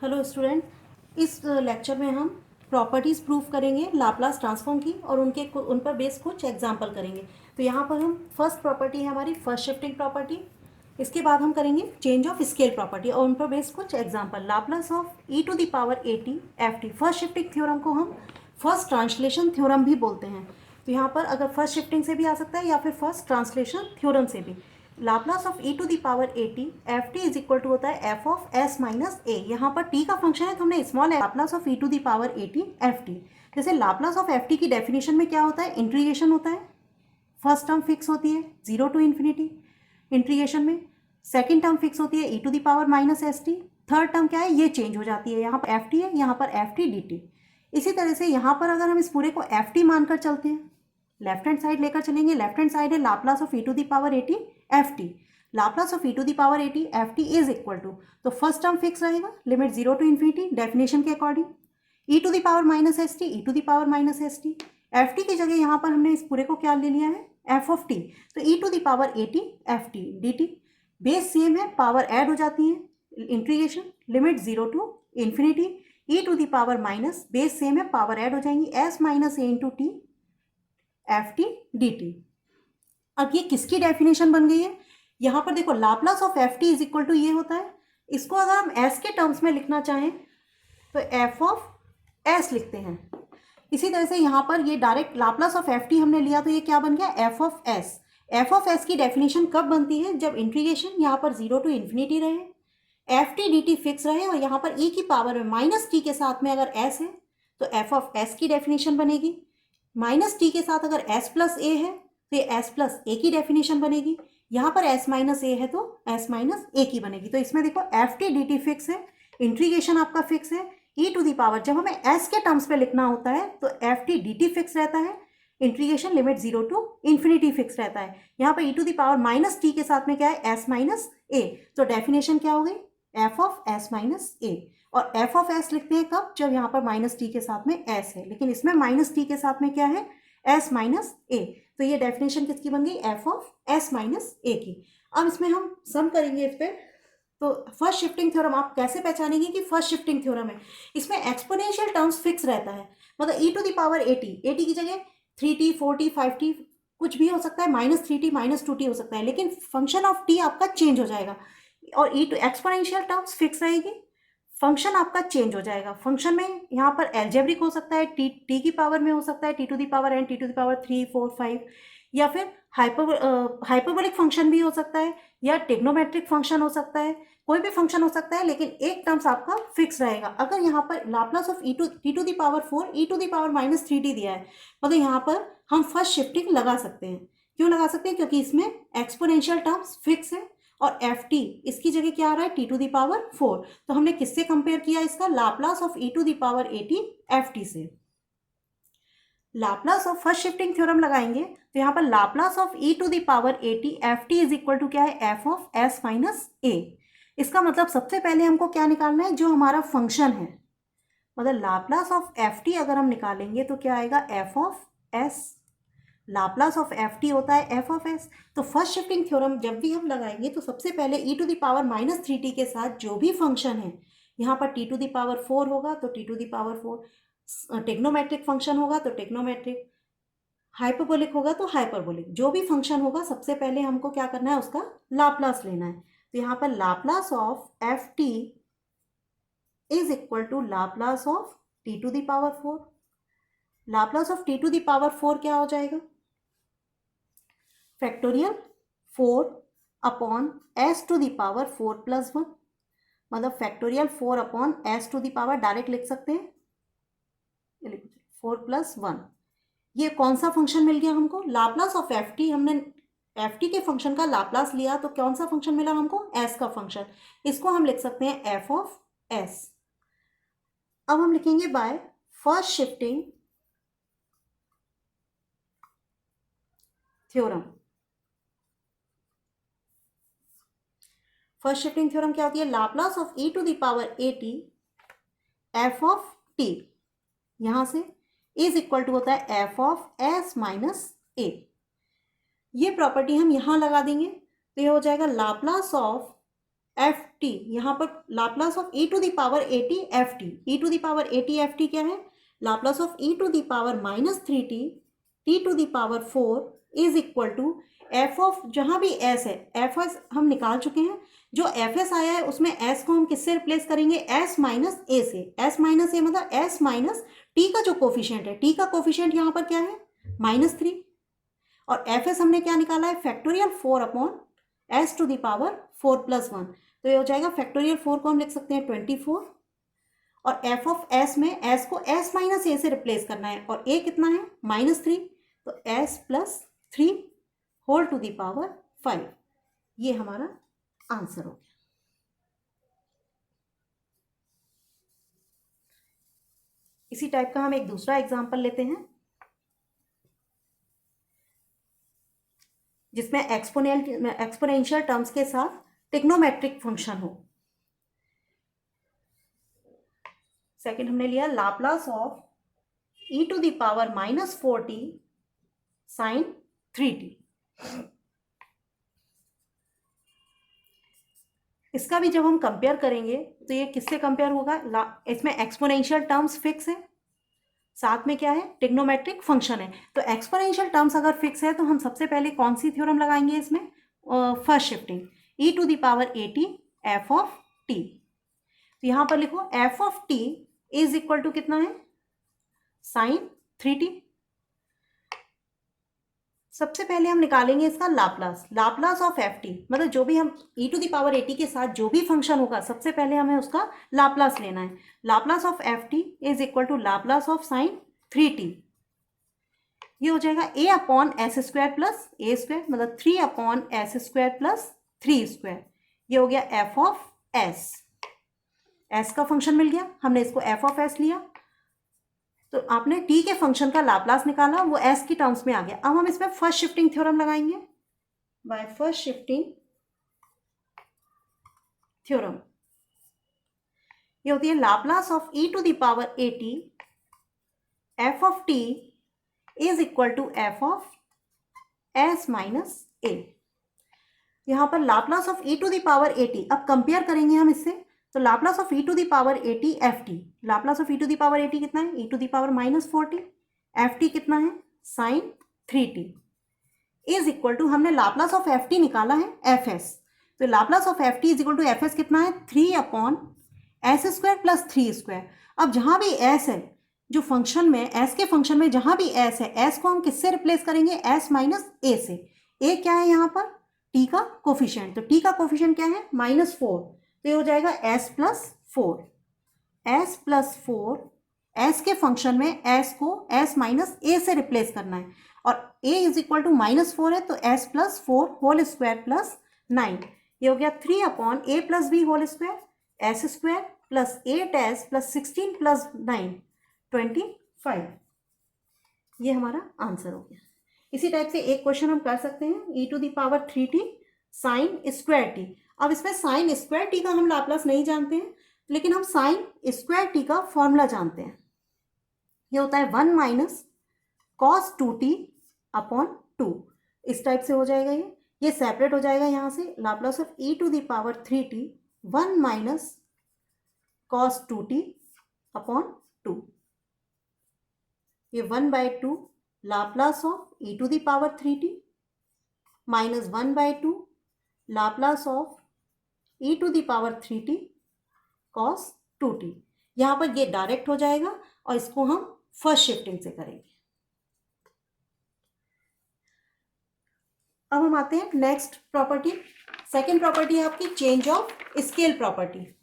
Hello student, इस lecture में हम प्रॉपर्टीज़ प्रूफ करेंगे लाप्लास ट्रांसफॉर्म की और उन पर बेस कुछ एग्जांपल करेंगे। तो यहाँ पर हम फर्स्ट प्रॉपर्टी है हमारी फर्स्ट शिफ्टिंग प्रॉपर्टी। इसके बाद हम करेंगे चेंज ऑफ स्केल प्रॉपर्टी और उन पर बेस कुछ example. Laplace of e to the power at ft। First shifting theorem को हम फर्स्ट ट्रांसलेशन थ्योरम भी बोलते हैं। तो यहाँ पर अगर फर्स्ट शिफ्टिंग से भी आ सकता है या फिर फर्स्ट ट्रांसलेशन थ्योरम से भी। Laplace of e to the power at F T is equal to होता है f of s minus a। यहाँ पर t का फंक्शन है तो हमने small Laplace of e to the power at F T. जैसे लाप्लास ऑफ एफ टी की डेफिनेशन में क्या होता है, इंटीग्रेशन होता है। फर्स्ट टर्म फिक्स होती है 0 टू इन्फिनिटी इंटीग्रेशन में। सेकेंड टर्म फिक्स होती है e to the power minus S T. Third term क्या है, ये चेंज हो जाती है, यहाँ पर एफ टी है, यहाँ पर एफ टी डी टी। इसी तरह से यहाँ पर अगर हम इस पूरे को एफ टी मानकर चलते हैं, लेफ्ट हैंड साइड लेकर चलेंगे, लेफ्ट हैंड साइड है Laplace of e to the power eighty F T. Laplace of e to the power eighty F T is equal to, तो फर्स्ट टर्म फिक्स रहेगा, limit 0 to infinity definition के according, e to the power minus S T, e to the power minus S T. F T की जगह यहाँ पर हमने इस पूरे को क्या ले लिया है, एफ ऑफ टी, तो e to the power eighty F T D T. Base same है, पावर ऐड हो जाती है, integration limit 0 to infinity, e to the power minus, base same है, पावर ऐड हो जाएंगी, s minus A into T F T D T. अब ये किसकी डेफिनेशन बन गई है, यहाँ पर देखो Laplace of F T is equal to ये होता है। इसको अगर हम एस के टर्म्स में लिखना चाहें तो एफ ऑफ एस लिखते हैं। इसी तरह से यहाँ पर ये direct Laplace of F T हमने लिया तो ये क्या बन गया, F of S. F of S की डेफिनेशन कब बनती है, जब इंटीग्रेशन यहाँ पर 0 टू इन्फिनिटी रहे, F T D T fix रहे और यहाँ पर e की पावर में माइनस टी के साथ में अगर s है तो एफ ऑफ एस की डेफिनेशन बनेगी। माइनस टी के साथ अगर s प्लस ए है तो ये s प्लस ए की डेफिनेशन बनेगी। यहाँ पर s माइनस ए है तो s माइनस ए की बनेगी। तो इसमें देखो F T D T fix है, इंटीग्रेशन आपका फिक्स है, e टू दी पावर जब हमें s के टर्म्स पे लिखना होता है तो F T D T fix रहता है, integration limit 0 to infinity fix रहता है। यहाँ पर e to the power minus T के साथ में क्या है, s माइनस ए, तो डेफिनेशन क्या हो गई, एफ ऑफ एस माइनस ए। और एफ ऑफ एस लिखते हैं कब, जब यहाँ पर माइनस टी के साथ में एस है, लेकिन इसमें माइनस टी के साथ में क्या है, एस माइनस ए। तो ये डेफिनेशन किसकी बन गई, एफ ऑफ एस माइनस ए की। अब इसमें हम सम करेंगे इस पर। तो फर्स्ट शिफ्टिंग थ्योरम आप कैसे पहचानेंगे कि फर्स्ट शिफ्टिंग थ्योरम है, इसमें एक्सपोनेंशियल टर्म्स फिक्स रहता है। मतलब ई टू द पावर एटी की जगह 3t 4t 5t कुछ भी हो सकता है, माइनस 3t माइनस 2t हो सकता है, लेकिन फंक्शन ऑफ t आपका चेंज हो जाएगा और ई टू एक्सपोनेंशियल टर्म्स फिक्स रहेगी, फंक्शन आपका चेंज हो जाएगा। फंक्शन में यहाँ पर एल्जेब्रिक हो सकता है, टी की पावर में हो सकता है, T to the power N, T to the power 3 4 5, या फिर हाइपरबोलिक फंक्शन भी हो सकता है, या टिग्नोमेट्रिक फंक्शन हो सकता है, कोई भी फंक्शन हो सकता है, लेकिन एक टर्म्स आपका फिक्स रहेगा। अगर यहाँ पर Laplace of T to the power 4 E to the power minus 3t दिया है, मतलब यहाँ पर हम फर्स्ट शिफ्टिंग लगा सकते हैं। क्यों लगा सकते हैं, क्योंकि इसमें एक्सपोनेंशियल टर्म्स फिक्स है और एफ टी इसकी जगह क्या आ रहा है, टी टू दी पावर 4। तो हमने किससे कंपेयर किया इसका, Laplace of E to the power eighty F T से। Laplace of first shifting theorem लगाएंगे तो यहाँ पर Laplace of E to the power eighty F T is equal to क्या है, F of S minus A. इसका मतलब सबसे पहले हमको क्या निकालना है, जो हमारा फंक्शन है, मतलब लाप्लास ऑफ एफ टी अगर हम निकालेंगे तो क्या आएगा, F of S. Laplace of F T होता है एफ ऑफ एस। तो फर्स्ट शिफ्टिंग थ्योरम जब भी हम लगाएंगे तो सबसे पहले E to the power minus 3t के साथ जो भी फंक्शन है, यहाँ पर टी टू द पावर 4 होगा तो T to the power 4, trigonometric function होगा तो टेक्नोमेट्रिक, हाइपरबोलिक होगा तो हाइपरबोलिक, जो भी फंक्शन होगा सबसे पहले हमको क्या करना है, उसका लाप्लास लेना है। तो यहाँ पर Laplace of F T is equal to Laplace of T to the power 4। Laplace of T to the power 4 क्या हो जाएगा, factorial 4 upon S to the power 4 plus 1, मतलब factorial 4 upon S to the power direct लिख सकते हैं, 4 plus 1। ये कौन सा फंक्शन मिल गया हमको, लाप्लास ऑफ एफ टी। हमने एफ टी के फंक्शन का लाप्लास लिया तो कौन सा फंक्शन मिला हमको, एस का फंक्शन। इसको हम लिख सकते हैं एफ ऑफ एस। अब हम लिखेंगे by first shifting theorem. First shifting theorem क्या होती है, Laplace of E to the power eighty F of T, यहां से इज इक्वल टू होता है F of S minus A. ये प्रॉपर्टी हम यहां लगा देंगे तो ये हो जाएगा लाप्लास ऑफ एफ टी, यहाँ पर Laplace of E to the power A T F T, E to the power A T F T क्या है, Laplace of E to the power -3t T to the power 4 is equal to F of, जहाँ भी S है, F S हम निकाल चुके हैं, जो एफ एस आया है उसमें एस को हम किससे रिप्लेस करेंगे, एस माइनस ए से, एस माइनस ए मतलब एस माइनस टी का जो कोफिशिएंट है, टी का कोफिशिएंट यहाँ पर क्या है -3, और एफ एस हमने क्या निकाला है factorial 4 upon S to the power 4+1, तो ये हो जाएगा फैक्टोरियल 4 को हम लिख सकते हैं 24, और एफ ऑफ एस में एस को एस माइनस ए से रिप्लेस करना है, और ए कितना है -3, तो S plus 3 whole to the power 5, ये हमारा आंसर हो गया। इसी टाइप का हम एक दूसरा एग्जांपल लेते हैं जिसमें एक्सपोनेंशियल टर्म्स के साथ ट्रिग्नोमेट्रिक फंक्शन हो। सेकंड हमने लिया Laplace of E to the power -4t sine 3t। इसका भी जब हम कंपेयर करेंगे तो ये किससे कंपेयर होगा, इसमें एक्सपोनेंशियल टर्म्स फिक्स है, साथ में क्या है ट्रिग्नोमेट्रिक फंक्शन है। तो एक्सपोनेंशियल टर्म्स अगर फिक्स है तो हम सबसे पहले कौन सी थ्योरम लगाएंगे इसमें, first shifting, E to the power A T F of T. तो यहाँ पर लिखो F of T is equal to कितना है साइन 3t। सबसे पहले हम निकालेंगे इसका Laplace, Laplace of F T, मतलब जो भी हम E to the power A T के साथ जो भी फंक्शन होगा सबसे पहले हमें उसका लाप्लास लेना है। Laplace of F T is equal to Laplace of sine 3t, ये हो जाएगा A upon S square plus A square, मतलब 3 upon S square plus 3 square, ये हो गया एफ ऑफ एस, एस का फंक्शन मिल गया, हमने इसको एफ ऑफ एस लिया, तो आपने टी के फंक्शन का लाप्लास निकाला, वो एस की टर्म्स में आ गया। अब हम इसमें फर्स्ट शिफ्टिंग थ्योरम लगाएंगे, बाय फर्स्ट शिफ्टिंग थ्योरम, ये होती है Laplace of E to the power A T F of T is equal to F of S minus A. यहां पर Laplace of E to the power A T, अब compare करेंगे हम इससे, तो Laplace of E to the power A T F T, Laplace of E to the power A T कितना है ई to the power -4t, F T कितना है sine 3t, is equal to हमने लाप्लास ऑफ एफ टी निकाला है F S, तो Laplace of F T is equal to F S कितना है 3 upon S square plus 3 square. अब जहां भी एस है, जो फंक्शन में एस के फंक्शन में जहां भी एस है, एस को हम किससे रिप्लेस करेंगे एस माइनस ए से, ए क्या है यहाँ पर टी का कोफिशिएंट, तो टी का कोफिशिएंट क्या है -4, तो ये हो जाएगा s plus 4, s plus 4, s के फंक्शन में s को s माइनस ए से रिप्लेस करना है, और a इज इक्वल टू -4 है, तो s plus 4 whole square plus 9, ये हो गया 3 upon a plus B whole square, S square plus 8s plus 16 plus 9 25, ये हमारा आंसर हो गया। इसी टाइप से एक क्वेश्चन हम कर सकते हैं, E to the power 3t sine square T. अब इसमें साइन स्क्वायर टी का हम लाप्लास नहीं जानते हैं, लेकिन हम साइन स्क्वायर टी का फॉर्मूला जानते हैं, ये होता है 1 माइनस कॉस 2t अपॉन 2, इस टाइप से हो जाएगा, ये सेपरेट हो जाएगा यहाँ से, Laplace of E to the power 3t 1 minus cos 2t upon 2, ये 1/2 Laplace of E to the power 3t minus 1/2 Laplace of E to the power 3t cos 2t, यहाँ पर ये डायरेक्ट हो जाएगा, और इसको हम फर्स्ट शिफ्टिंग से करेंगे। अब हम आते हैं नेक्स्ट प्रॉपर्टी, सेकेंड प्रॉपर्टी है आपकी चेंज ऑफ स्केल प्रॉपर्टी।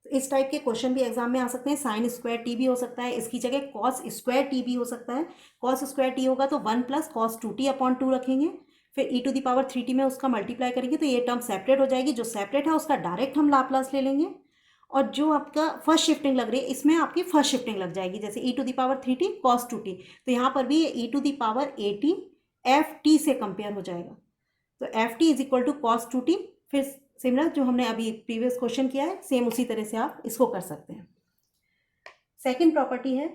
इस टाइप के क्वेश्चन भी एग्जाम में आ सकते हैं, साइन स्क्वायर टी भी हो सकता है, इसकी जगह कॉस स्क्वायर टी भी हो सकता है, कॉस स्क्वायर टी होगा तो 1 प्लस कॉस 2t अपॉन 2 रखेंगे, फिर ई टू द पावर 3t में उसका मल्टीप्लाई करेंगे, तो ये टर्म सेपरेट हो जाएगी, जो सेपरेट है उसका डायरेक्ट हम लाप्लास ले लेंगे, और जो आपका फर्स्ट शिफ्टिंग लग रही है इसमें आपकी फर्स्ट शिफ्टिंग लग जाएगी, जैसे E to the power 3t cos 2t, तो यहाँ पर भी E to the power 8t F T से कंपेयर हो जाएगा, तो F T is equal to cos 2t, फिर सिमिलर जो हमने अभी प्रीवियस क्वेश्चन किया है सेम उसी तरह से आप इसको कर सकते हैं। सेकेंड प्रॉपर्टी है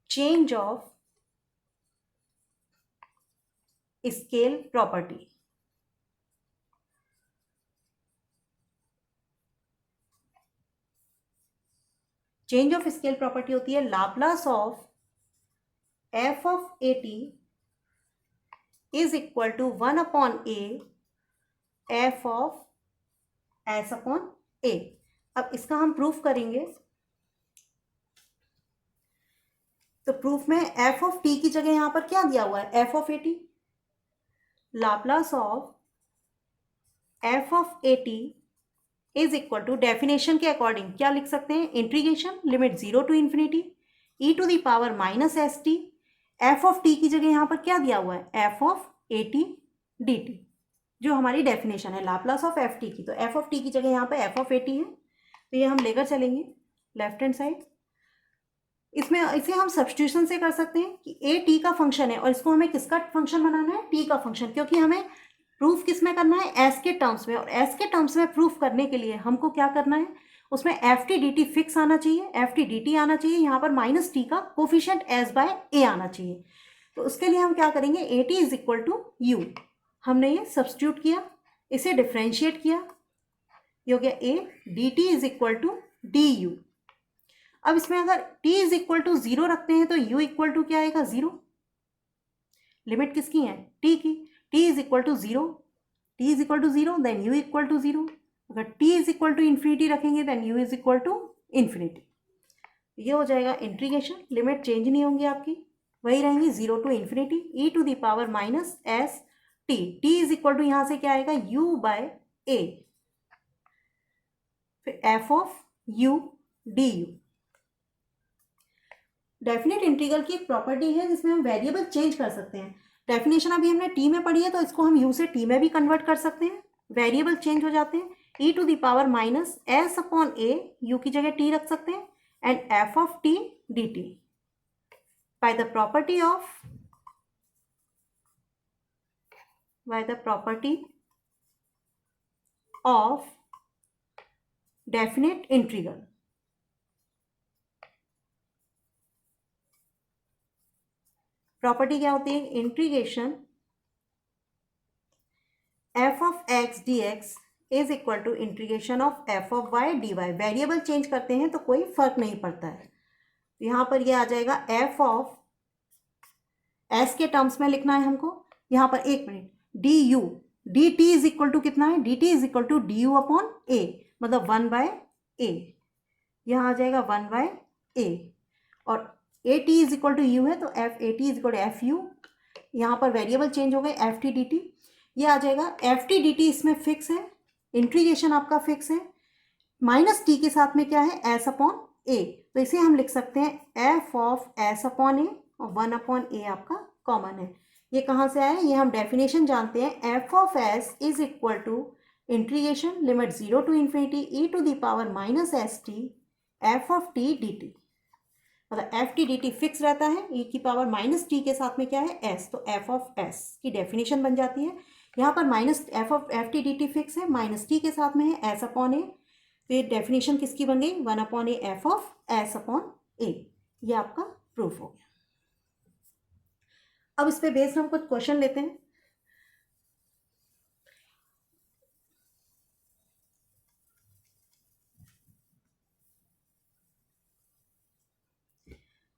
change of scale property. Change of scale property होती है Laplace of F of A T is equal to 1/a F of S upon A. अब इसका हम प्रूफ करेंगे, तो प्रूफ में एफ ऑफ टी की जगह यहां पर क्या दिया हुआ है, F of A T. Laplace of F of A T is equal to, definition के अकॉर्डिंग क्या लिख सकते हैं, integration limit 0 to infinity E to the power minus S T. F of T की जगह यहां पर क्या दिया हुआ है, F of A T D T, जो हमारी डेफिनेशन है लाप्लास ऑफ एफ टी की। तो एफ ऑफ टी की जगह यहाँ पे एफ ऑफ ए टी है, तो ये हम लेकर चलेंगे लेफ्ट हैंड साइड। इसमें इसे हम सब्स्टिट्यूशन से कर सकते हैं कि ए टी का फंक्शन है और इसको हमें किसका फंक्शन बनाना है, टी का फंक्शन, क्योंकि हमें प्रूफ किस में करना है, एस के टर्म्स में। और एस के टर्म्स में प्रूफ करने के लिए हमको क्या करना है, उसमें F T D T fix आना चाहिए, एफ टी डी टी आना चाहिए, यहाँ पर माइनस टी का कोफिशिएंट एस बाय ए आना चाहिए। तो उसके लिए हम क्या करेंगे, A T is equal to U, हमने ये सब्स्टिट्यूट किया, इसे डिफ्रेंशिएट किया, ये हो गया A D T is equal to D U. अब इसमें अगर t इज इक्वल टू 0 रखते हैं तो u इक्वल टू क्या आएगा, 0। लिमिट किसकी है, t की। t is equal to 0, t is equal to 0 then u equal to 0। अगर t is equal to infinity रखेंगे then u is equal to infinity. ये हो जाएगा इंटीग्रेशन, लिमिट चेंज नहीं होंगी आपकी, वही रहेंगी 0 to infinity E to the power minus S T. t is equal to यहाँ से क्या आएगा, u बाय a, फिर f of u D U. Definite integral की एक प्रॉपर्टी है जिसमें हम वेरिएबल चेंज कर सकते हैं। डेफिनेशन अभी हमने टी में पढ़ी है, तो इसको हम यू से टी में भी कन्वर्ट कर सकते हैं, वेरिएबल चेंज हो जाते हैं। E to the power minus S upon A, U की जगह टी रख सकते हैं, and F of T D T by the property of definite integral. Property क्या होती है, integration F of X D X is equal to integration of F of Y D Y. Variable change करते हैं तो कोई फर्क नहीं पड़ता है। तो यहाँ पर ये आ जाएगा एफ ऑफ एस के टर्म्स में लिखना है हमको, यहाँ पर एक minute, D U D T is equal to कितना है, D T is equal to D U upon A, मतलब 1/a, यहाँ आ जाएगा 1/a, और A T is equal to U है तो F A T is equal to F U. यहाँ पर वेरिएबल चेंज हो गए, एफ टी डी टी, ये आ जाएगा एफ टी डी टी, इसमें फिक्स है, इंटीग्रेशन आपका फिक्स है, माइनस टी के साथ में क्या है, एस अपॉन ए, तो इसे हम लिख सकते हैं एफ ऑफ एस अपॉन ए, और 1/a आपका कॉमन है। ये कहाँ से आया, ये हम डेफिनेशन जानते हैं, F of S is equal to integration limit 0 to infinity E to the power minus S T F of T D T, मतलब F T D T fix रहता है, ई की पावर माइनस टी के साथ में क्या है, एस, तो एफ ऑफ एस की डेफिनेशन बन जाती है। यहाँ पर minus F of F T D T fix है, माइनस टी के साथ में है एस अपॉन ए, तो ये डेफिनेशन किसकी बन गई, 1/a F of S upon A. ये आपका प्रूफ हो गया। अब इस पे बेस्ड हम कुछ क्वेश्चन लेते हैं।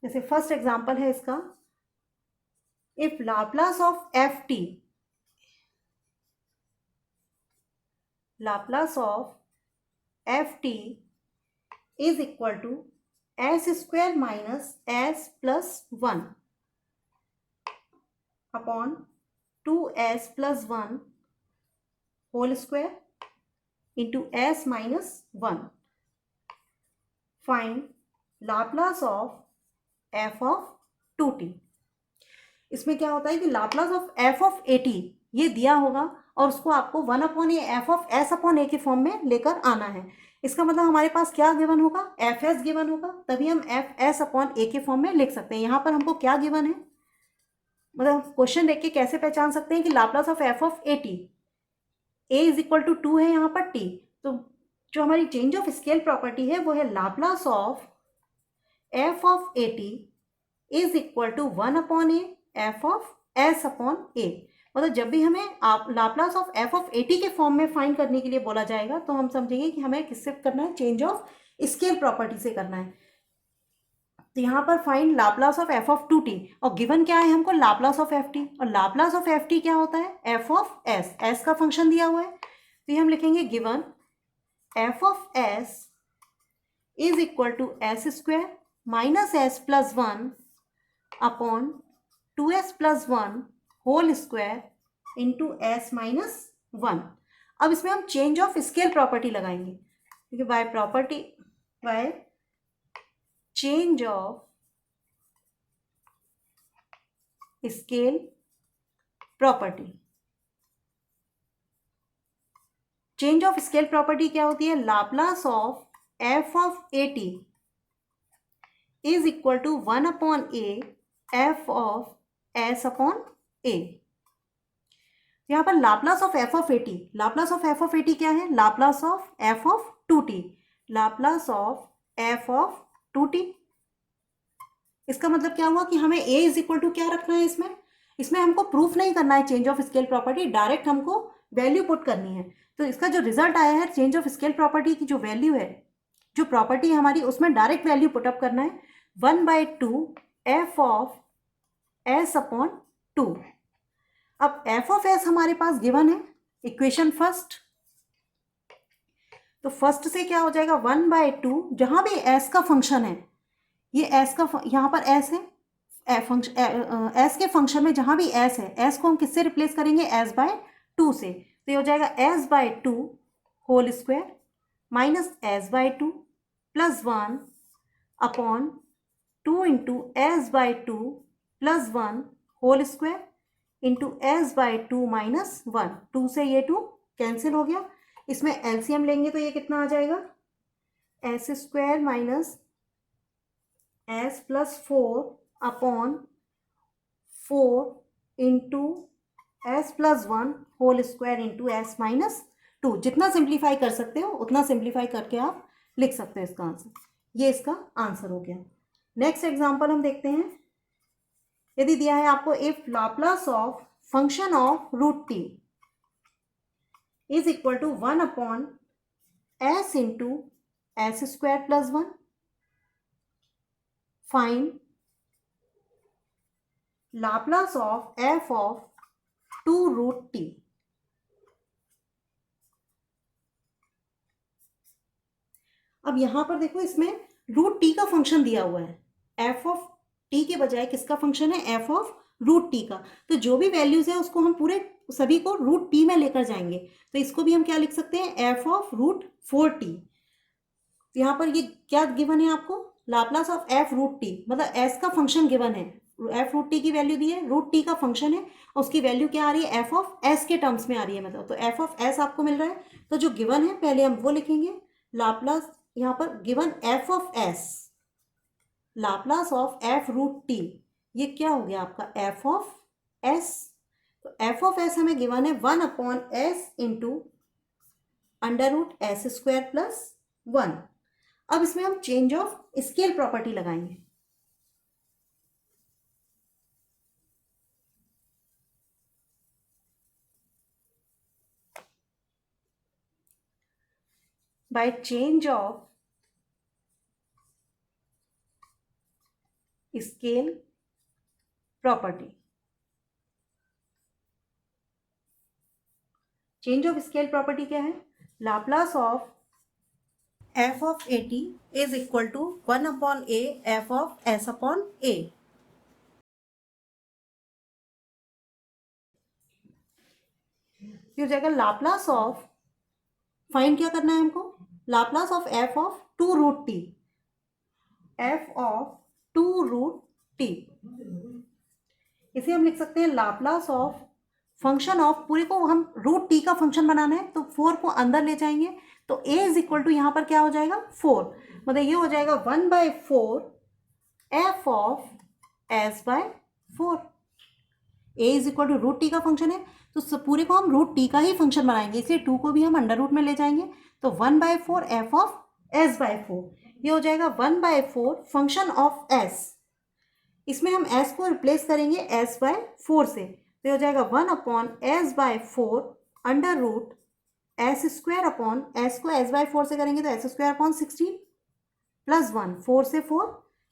जैसे फर्स्ट एग्जांपल है इसका, if Laplace of F T, Laplace of F T is equal to S square minus S plus 1 upon 2s plus 1 whole square into S minus 1, find Laplace of F of 2t। इसमें क्या होता है कि Laplace of F of A T ये दिया होगा और उसको आपको 1/a F of S upon A के फॉर्म में लेकर आना है। इसका मतलब हमारे पास क्या गिवन होगा, एफ एस गिवन होगा, तभी हम एफ एस अपॉन ए के फॉर्म में लिख सकते हैं। यहाँ पर हमको क्या गिवन है, मतलब क्वेश्चन देख के कैसे पहचान सकते हैं कि Laplace of F of A T, A is equal to 2 है यहाँ पर टी, तो जो हमारी चेंज ऑफ स्केल प्रॉपर्टी है वो है Laplace of F of A T is equal to 1/a F of S upon A. मतलब जब भी हमें आप Laplace of F of A T के फॉर्म में फाइंड करने के लिए बोला जाएगा तो हम समझेंगे कि हमें किससे करना है, चेंज ऑफ स्केल प्रॉपर्टी से करना है। तो यहाँ पर find Laplace of F of 2t और गिवन क्या है हमको, लाप्लास ऑफ एफ टी। और लाप्लास ऑफ एफ टी क्या होता है, एफ ऑफ एस, एस का फंक्शन दिया हुआ है। तो ये हम लिखेंगे given F of S is equal to S square minus S plus 1 upon 2s plus 1 whole square into S minus 1। अब इसमें हम चेंज ऑफ स्केल प्रॉपर्टी लगाएंगे, क्योंकि by change of scale property. Change of scale property क्या होती है, Laplace of F of A T is equal to 1/a F of S upon A. यहाँ पर Laplace of F of A T, Laplace of F of A T क्या है, Laplace of F of 2t, Laplace of F of 2t। इसका मतलब क्या हुआ कि हमें a इज इक्वल टू क्या रखना है, इसमें हमको प्रूफ नहीं करना है change of scale property, direct हमको वैल्यू पुट करनी है। तो इसका जो रिजल्ट आया है चेंज ऑफ स्केल प्रॉपर्टी की जो वैल्यू है, जो प्रॉपर्टी है हमारी, उसमें डायरेक्ट वैल्यू पुटअप करना है 1/2 एफ ऑफ एस अपॉन 2। अब एफ ऑफ एस हमारे पास गिवन है इक्वेशन फर्स्ट, तो फर्स्ट से क्या हो जाएगा 1/2, जहां भी एस का फंक्शन है, ये एस का यहाँ पर एस है, एस के फंक्शन में जहां भी एस है, एस को हम किससे रिप्लेस करेंगे, s/2 से। तो ये हो जाएगा s/2 whole square minus s/2 plus 1 upon 2 into s/2 plus 1 whole square into s/2 minus 1। 2 से ये 2 कैंसिल हो गया, इसमें एलसीएम लेंगे तो ये कितना आ जाएगा, S square minus S plus 4 upon 4 into S plus 1 whole square into S minus 2। जितना सिंप्लीफाई कर सकते हो उतना सिंप्लीफाई करके आप लिख सकते हो इसका आंसर। ये इसका आंसर हो गया। नेक्स्ट एग्जांपल हम देखते हैं। यदि दिया है आपको if Laplace of function of root T is equal to 1/s into S square plus 1, find Laplace of F of 2√t। अब यहां पर देखो, इसमें रूट टी का फंक्शन दिया हुआ है, एफ ऑफ टी के बजाय किसका फंक्शन है, एफ ऑफ रूट टी का। तो जो भी वैल्यूज है उसको हम पूरे सभी को रूट टी में लेकर जाएंगे। तो इसको भी हम क्या लिख सकते हैं, एफ ऑफ रूट 4t। यहाँ पर ये क्या गिवन है आपको, Laplace of F root T, मतलब एस का फंक्शन गिवन है, एफ रूट टी की वैल्यू दी है, रूट टी का फंक्शन है, उसकी वैल्यू क्या आ रही है, एफ ऑफ एस के टर्म्स में आ रही है, मतलब तो एफ ऑफ एस आपको मिल रहा है। तो जो गिवन है पहले हम वो लिखेंगे, लाप्लास यहाँ पर given F of S, Laplace of F root T, ये क्या हो गया आपका एफ ऑफ एस। तो एफ ऑफ एस हमें गिवन है 1/s इंटू √s² प्लस 1। अब इसमें हम चेंज ऑफ स्केल प्रॉपर्टी लगाएंगे। By change of scale property, change of scale property क्या है, Laplace of F of A T is equal to 1/a F of S upon A. हो जाएगा Laplace of, find क्या करना है हमको, Laplace of F of 2√t, F of 2√t। इसे हम लिख सकते हैं लाप्लास ऑफ फंक्शन ऑफ, पूरे को हम रूट टी का फंक्शन बनाना है तो 4 को अंदर ले जाएंगे, तो a इज इक्वल टू यहाँ पर क्या हो जाएगा 4, मतलब ये हो जाएगा 1/4 F of s/4। A is equal to root T का फंक्शन है, तो पूरे को हम रूट टी का ही फंक्शन बनाएंगे, इसलिए टू को भी हम अंडर रूट में ले जाएंगे। तो 1/4 एफ ऑफ s/4, ये हो जाएगा 1/4 फंक्शन ऑफ s। इसमें हम s को रिप्लेस करेंगे s/4 से, तो ये हो जाएगा 1/s/4 under root s square upon, s को s/4 से करेंगे तो s स्क्वायर अपॉन 16 प्लस 1, 4 से 4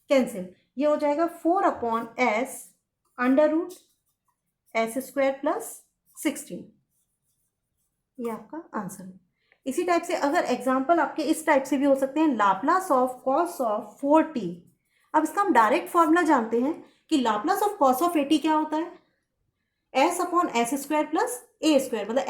कैंसिल, ये हो जाएगा 4/s under root s square plus 16। ये आपका आंसर है। इसी टाइप से अगर एग्जाम्पल आपके इस टाइप से भी हो सकते हैं, Laplace of cos of 4t। अब इसका हम डायरेक्ट फॉर्मूला जानते हैं कि लाप्लास ऑफ कॉस ऑफ 80 क्या होता है, s/s² प्लस a², मतलब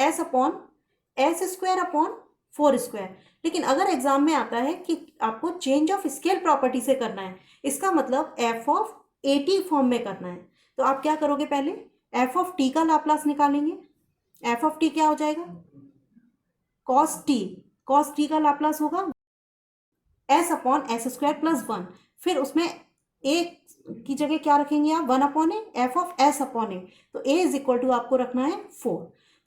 s/s²/4²। लेकिन अगर एग्जाम में आता है कि आपको चेंज ऑफ स्केल प्रॉपर्टी से करना है, इसका मतलब f ऑफ 80 फॉर्म में करना है, तो आप क्या करोगे, पहले f ऑफ t का लाप्लास निकालेंगे। f ऑफ t क्या हो जाएगा, cos t, cos t का लाप्लास होगा s/s² प्लस 1, फिर उसमें a की जगह क्या रखेंगे आप, 1/a, f ऑफ s/a, तो a इज इक्वल टू आपको रखना है 4।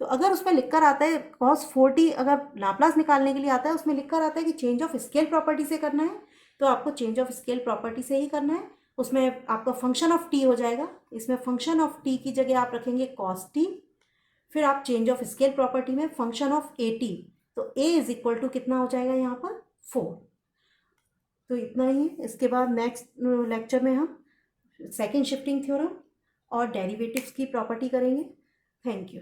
तो अगर उसमें लिखकर आता है cos 4t, अगर लाप्लास निकालने के लिए आता है उसमें लिखकर आता है कि चेंज ऑफ स्केल प्रॉपर्टी से करना है, तो आपको चेंज ऑफ स्केल प्रॉपर्टी से ही करना है। उसमें आपका फंक्शन ऑफ t हो जाएगा, इसमें फंक्शन ऑफ t की जगह आप रखेंगे cos t, फिर आप चेंज ऑफ स्केल प्रॉपर्टी में फंक्शन ऑफ 80, तो a इज इक्वल टू कितना हो जाएगा यहाँ पर 4। तो इतना ही, इसके बाद नेक्स्ट लेक्चर में हम सेकेंड शिफ्टिंग थ्योरम और डेरिवेटिव्स की प्रॉपर्टी करेंगे। Thank you.